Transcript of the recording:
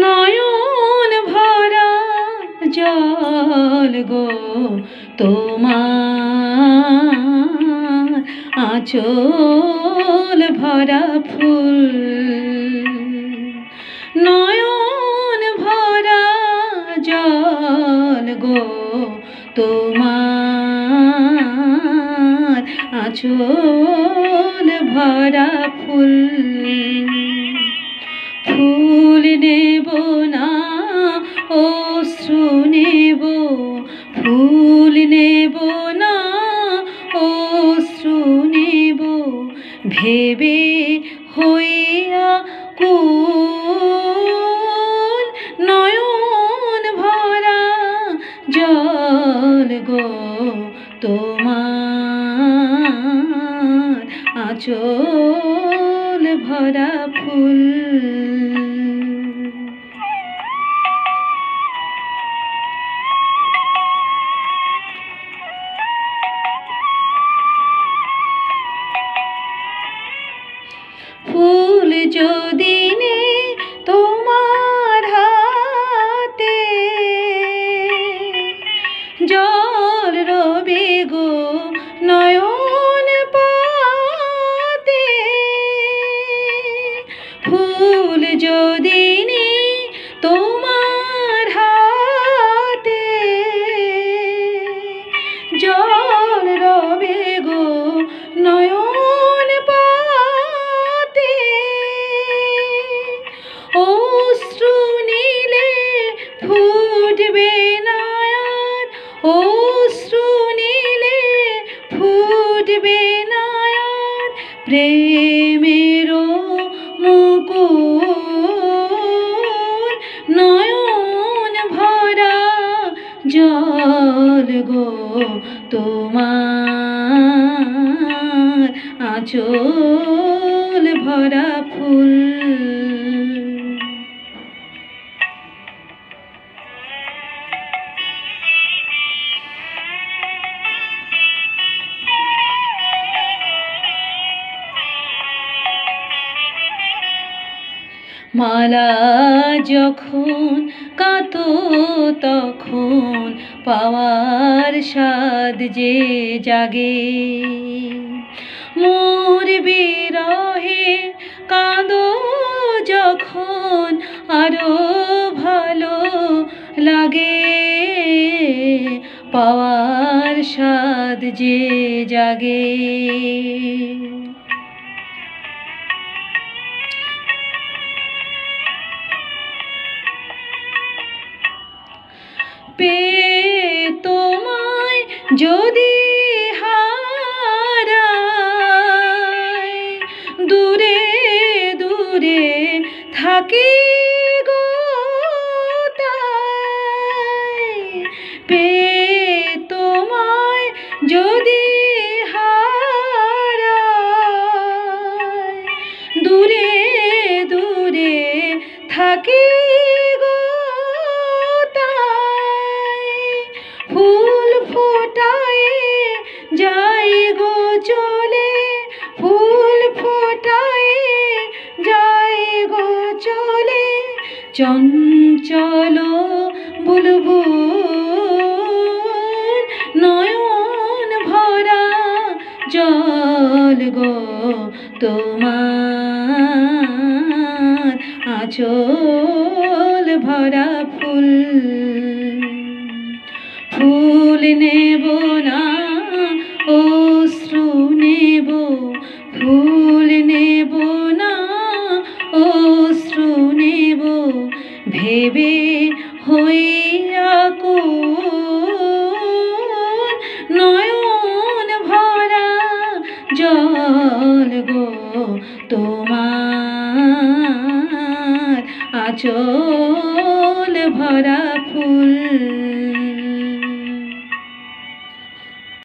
নয়ন ভরা জল গো তোমার আঁচল ভরা ফুল। নয়ন ভরা জল গো তোমার আঁচল ভরা ফুল। ফুল নেব না অশ্রু নেব, ফুল নেব না অশ্রু নেব, ভেবে হইয়া কুল। নয়ন ভরা জল গো তোমার আঁচল ভরা ফুল। ফুল যদি নেই তোমার হাতে, জল রবে গো নয়ন পাতে। ফুল যদি নেই তোমার হাতে, জল রবে গো নয়ন পাতে। অশ্রু নিলে ফুটবে না আর, অশ্রু নিলে ফুটবে না আর, প্রেমেরও মুকুল। নয়ন ভরা জল গো তোমার আঁচল ভরা ফুল। মালা যখন কাতো তখন পাওয়ার স্বাদ যে জাগে। মোর বিরহে কাঁদো যখন আরো ভালো লাগে। পাওয়ার স্বাদ যে জাগে। পেয়ে তোমায় যদি হারাই, দূরে দূরে থাকি গো তাই। পেয়ে তোমায় যদি হারাই, দূরে দূরে থাকি গো তাই। ফুল ফোটায় যাই গো চলে, ফুল ফোটায় যাই গো চলে, চঞ্চল বুলবুল। নয়ন ভরা জল গো তোমার আঁচল ভরা ফুল। ফুল নেব না অশ্রু নেব, ফুল নেব না অশ্রু নেব, ভেবে হইয়া কুল। নয়ন ভরা জল গো তোমার আঁচল